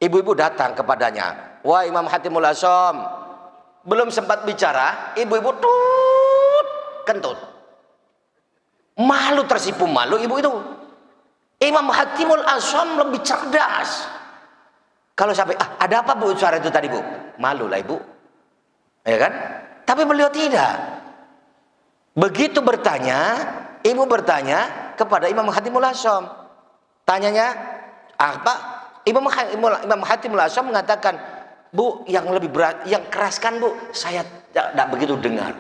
Ibu-ibu datang kepadanya, "Wah Imam Hatimul Asham," belum sempat bicara, ibu-ibu tut kentut. Malu, tersipu malu ibu itu. Imam Hatimul Asham lebih cerdas. Kalau sampai, ada apa Bu suara itu tadi Bu? Malu lah ibu, ya kan? Tapi beliau tidak. Begitu bertanya, ibu bertanya kepada Imam Hatimul Asham. Tanyanya apa? Imam Hatimul Asham mengatakan, "Bu, yang lebih berat, yang keraskan Bu, saya tidak begitu dengar."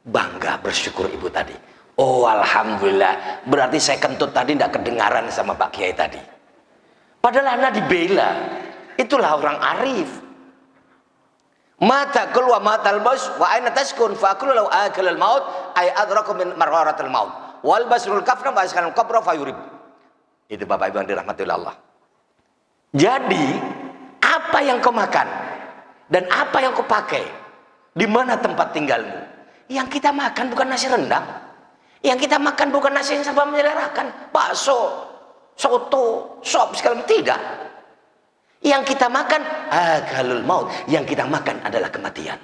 Bangga bersyukur ibu tadi. Oh alhamdulillah, berarti saya kentut tadi tidak kedengaran sama Pak Kiai tadi. Padahal anak dibela. Itulah orang arif. Mata keluar matal bos wa aina taskun fa kullu law akal al maut ay adraku min mararatil maut wal basrul kafra wa askan qabra fayurib. Itu Bapak Ibu yang dirahmati Allah. Jadi apa yang kau makan dan apa yang kau pakai, di mana tempat tinggalmu? Yang kita makan bukan nasi rendang, yang kita makan bukan nasi yang serba menyelerakan, bakso, soto, sop segala macam, tidak. Yang kita makan akalul maut, yang kita makan adalah kematian.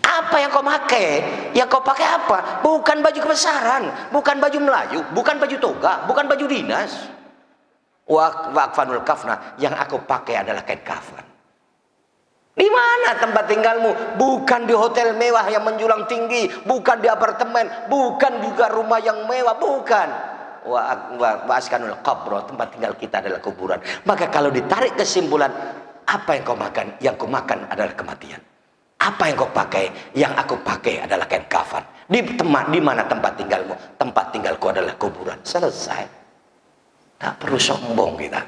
Apa yang kau pakai? Yang kau pakai apa? Bukan baju kebesaran, bukan baju Melayu, bukan baju toga, bukan baju dinas. Waqfanul kafna, yang aku pakai adalah kain kafan. Di mana tempat tinggalmu? Bukan di hotel mewah yang menjulang tinggi, bukan di apartemen, bukan juga rumah yang mewah, bukan. Wa askanul qabr, tempat tinggal kita adalah kuburan. Maka kalau ditarik kesimpulan, apa yang kau makan? Yang kau makan adalah kematian. Apa yang kau pakai? Yang aku pakai adalah kain kafan. Di mana tempat tinggalmu? Tempat tinggalku adalah kuburan. Selesai. Tak perlu sombong kita.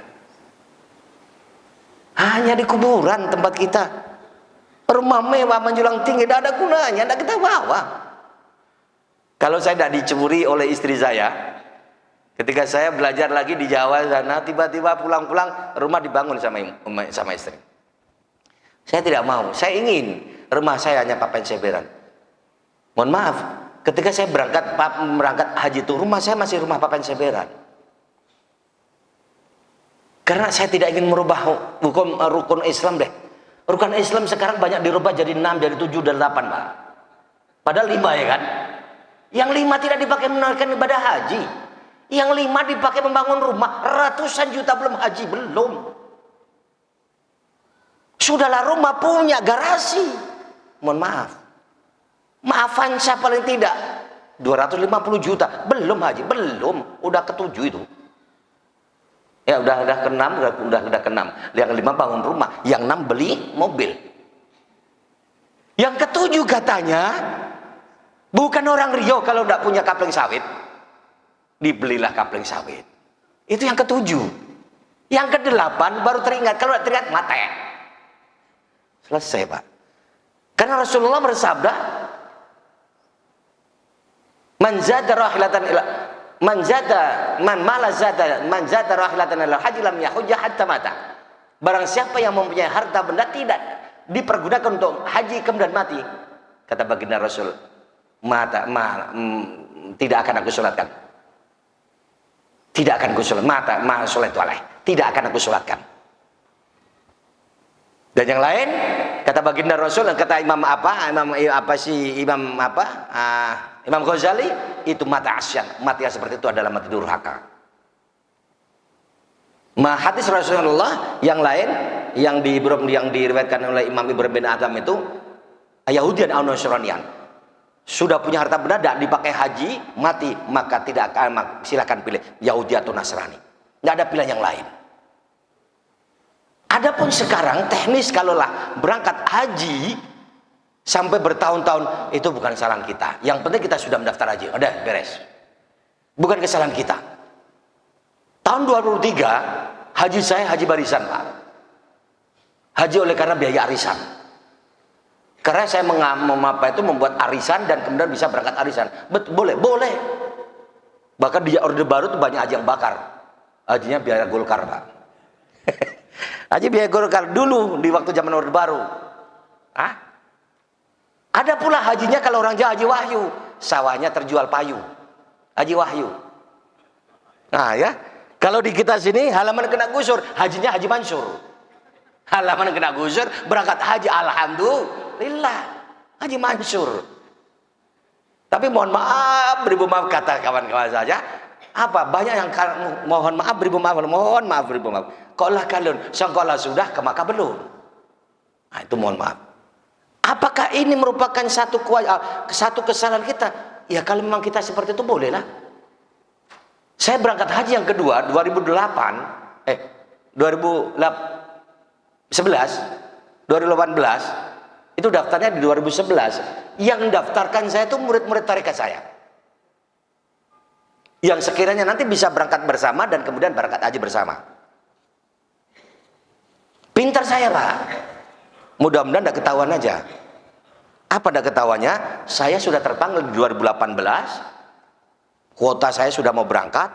Hanya di kuburan tempat kita. Rumah mewah menjulang tinggi, tidak ada gunanya, tidak kita bawa. Kalau saya tidak dicuri oleh istri saya, ketika saya belajar lagi di Jawa sana, tiba-tiba pulang-pulang rumah dibangun sama istri. Saya tidak mau. Saya ingin rumah saya hanya papan seberan. Mohon maaf, ketika saya berangkat haji itu, rumah saya masih rumah papan seberan. Karena saya tidak ingin merubah hukum rukun Islam deh. Rukun Islam sekarang banyak dirubah jadi 6, jadi 7 dan 8 Pak. Padahal 5 ya kan. Yang 5 tidak dipakai menunaikan ibadah haji. Yang 5 dipakai membangun rumah, ratusan juta belum haji, belum. Sudahlah rumah punya garasi. Mohon maaf. Maafan saya paling tidak 250 juta, belum haji, belum. Udah ke-7 itu. Ya udah ke-6, udah ke-6. Yang 5 bangun rumah, yang 6 beli mobil. Yang ke-7 katanya bukan orang Rio kalau udah punya kapling sawit. Dibelilah kapling sawit. Itu yang ke-7. Yang ke-8 baru teringat, kalau tidak teringat mati. Selesai Pak. Karena Rasulullah bersabda, man zada rahilatan ila man zada rahilatan ila haji lam yahujja hatta mata. Barang siapa yang mempunyai harta benda tidak dipergunakan untuk haji kemudian mati, kata baginda Rasul, tidak akan aku sholatkan. Tidak akan aku sholat, tidak akan aku sholatkan. Dan yang lain kata baginda Rasul dan kata Imam Ghazali, itu mati asyan. Mati yang seperti itu adalah mati durhaka. Hadis Rasulullah yang lain yang diriwayatkan oleh Imam Ibrahim bin Adham itu Yahudian atau Nasranian sudah punya harta benda tidak dipakai haji mati, maka tidak akan, silakan pilih Yahudi atau Nasrani, nggak ada pilihan yang lain. Adapun sekarang teknis kalaulah berangkat haji sampai bertahun-tahun itu bukan kesalahan kita, yang penting kita sudah mendaftar haji, udah beres, bukan kesalahan kita. Tahun 2003 haji saya haji barisan Pak, haji oleh karena biaya arisan, karena saya membuat arisan dan kemudian bisa berangkat arisan. Boleh bahkan di Orde Baru tuh banyak haji yang bakar, hajinya biaya Golkar Pak. Haji biaya Golkar dulu di waktu zaman Orde Baru. Ada pula hajinya kalau orang Jawa haji wahyu, sawahnya terjual payu, haji wahyu. Nah ya, kalau di kita sini halaman kena gusur, hajinya Haji Mansur. Halaman kena gusur, berangkat haji alhamdulillah Haji Mansur. Tapi mohon maaf, beribu maaf kata kawan-kawan saja. Apa banyak yang mohon maaf beribu maaf, mohon maaf beribu maaf. Kaulah kalian sangkola sudah ke Makkah belum? Nah, itu mohon maaf. Apakah ini merupakan satu kesalahan kita? Ya kalau memang kita seperti itu bolehlah. Saya berangkat haji yang kedua 2018 itu daftarnya di 2011. Yang daftarkan saya itu murid-murid tarekat saya, yang sekiranya nanti bisa berangkat bersama dan kemudian berangkat haji bersama. Pintar saya Pak, mudah-mudahan tidak ketahuan aja. Apa tidak ketahuannya? Saya sudah terpanggil di 2018. Kuota saya sudah mau berangkat.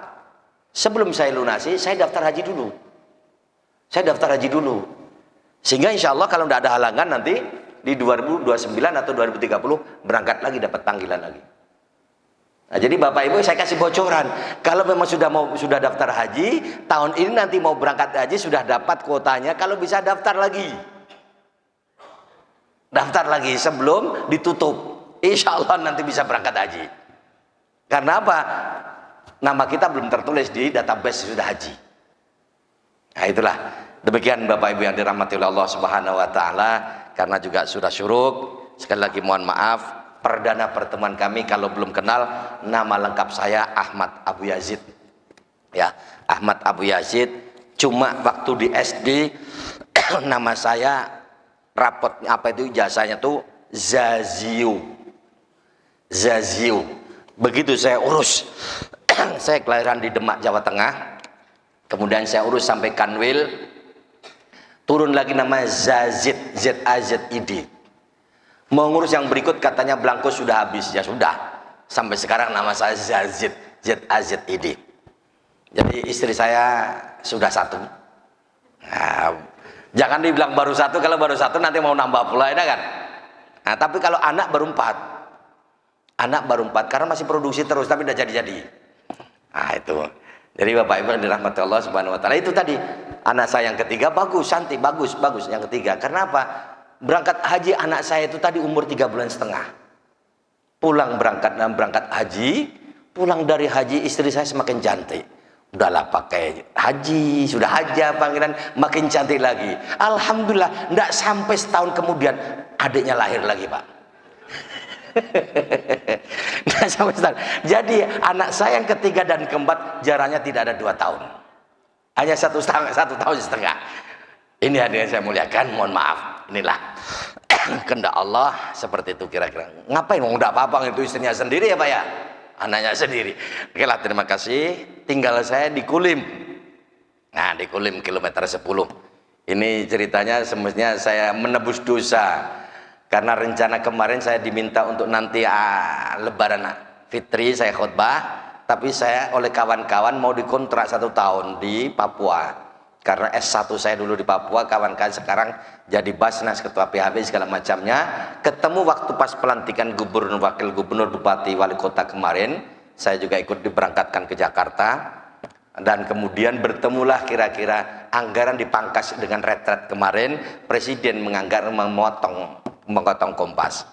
Sebelum saya lunasi, saya daftar haji dulu. Sehingga insya Allah kalau tidak ada halangan nanti di 2029 atau 2030 berangkat lagi, dapat panggilan lagi. Nah, jadi Bapak Ibu saya kasih bocoran. Kalau memang sudah daftar haji, tahun ini nanti mau berangkat haji sudah dapat kuotanya, kalau bisa daftar lagi. Daftar lagi sebelum ditutup. Insya Allah nanti bisa berangkat haji. Karena apa? Nama kita belum tertulis di database sudah haji. Nah itulah, demikian Bapak Ibu yang dirahmati oleh Allah Subhanahu wa taala. Karena juga sudah syuruk, sekali lagi mohon maaf, perdana pertemuan kami kalau belum kenal, nama lengkap saya Ahmad Abu Yazid. Ya, Ahmad Abu Yazid. Cuma waktu di SD nama saya rapotnya apa itu ijazahnya tuh Zaziu. Begitu saya urus, saya kelahiran di Demak, Jawa Tengah, kemudian saya urus sampai Kanwil, turun lagi nama Zazid, Z-A-Z-I-D. Mau ngurus yang berikut katanya belangko sudah habis, ya sudah, sampai sekarang nama saya Zazid, Z-A-Z-I-D. Jadi istri saya sudah satu. Nah, jangan dibilang baru satu, kalau baru satu nanti mau nambah pula, ya kan? Nah, tapi kalau anak baru 4. Anak baru 4 karena masih produksi terus tapi tidak jadi-jadi. Nah itu. Jadi Bapak Ibu yang dirahmati Allah Subhanahu wa taala, itu tadi anak saya yang ketiga bagus, cantik, bagus yang ketiga. Karena apa? Berangkat haji anak saya itu tadi umur 3,5 bulan. Berangkat haji, pulang dari haji istri saya semakin cantik. Udahlah pakai haji, sudah haja panggilan makin cantik lagi. Alhamdulillah, tidak sampai setahun kemudian adiknya lahir lagi Pak. Nah, jadi anak saya yang ketiga dan keempat jaraknya tidak ada 2 tahun, hanya 1 tahun setengah. Ini hadirin saya muliakan, mohon maaf, inilah kehendak Allah seperti itu kira-kira. Ngapain mau udah apa-apa itu istrinya sendiri ya Pak ya, anaknya sendiri. Oke lah, terima kasih. Tinggal saya di Kulim. Nah, di Kulim kilometer 10. Ini ceritanya semestinya saya menebus dosa. Karena rencana kemarin saya diminta untuk nanti Lebaran Fitri saya khutbah, tapi saya oleh kawan-kawan mau dikontrak 1 tahun di Papua. Karena S1 saya dulu di Papua, kawan-kawan sekarang jadi Basnas, ketua PHB segala macamnya. Ketemu waktu pas pelantikan gubernur, wakil gubernur, bupati, wali kota kemarin, saya juga ikut diberangkatkan ke Jakarta. Dan kemudian bertemulah kira-kira anggaran dipangkas dengan retret kemarin, presiden memotong Kompas.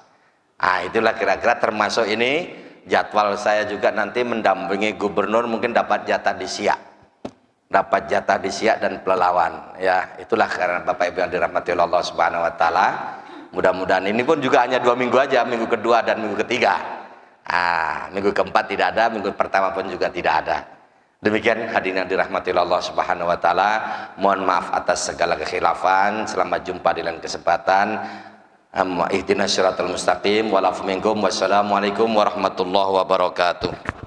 Itulah kira-kira termasuk ini jadwal saya juga nanti mendampingi gubernur, mungkin dapat jatah di Siak. Dapat jatah di Siak dan Pelalawan. Ya, itulah karena Bapak Ibu yang dirahmati Allah Subhanahu wa taala. Mudah-mudahan ini pun juga hanya 2 minggu aja, minggu kedua dan minggu ketiga. Minggu keempat tidak ada, minggu pertama pun juga tidak ada. Demikian hadirin yang dirahmati Allah Subhanahu wa taala. Mohon maaf atas segala kekhilafan. Selamat jumpa di lain kesempatan. Ihdinas siratal mustaqim. Wassalamualaikum warahmatullahi wabarakatuh.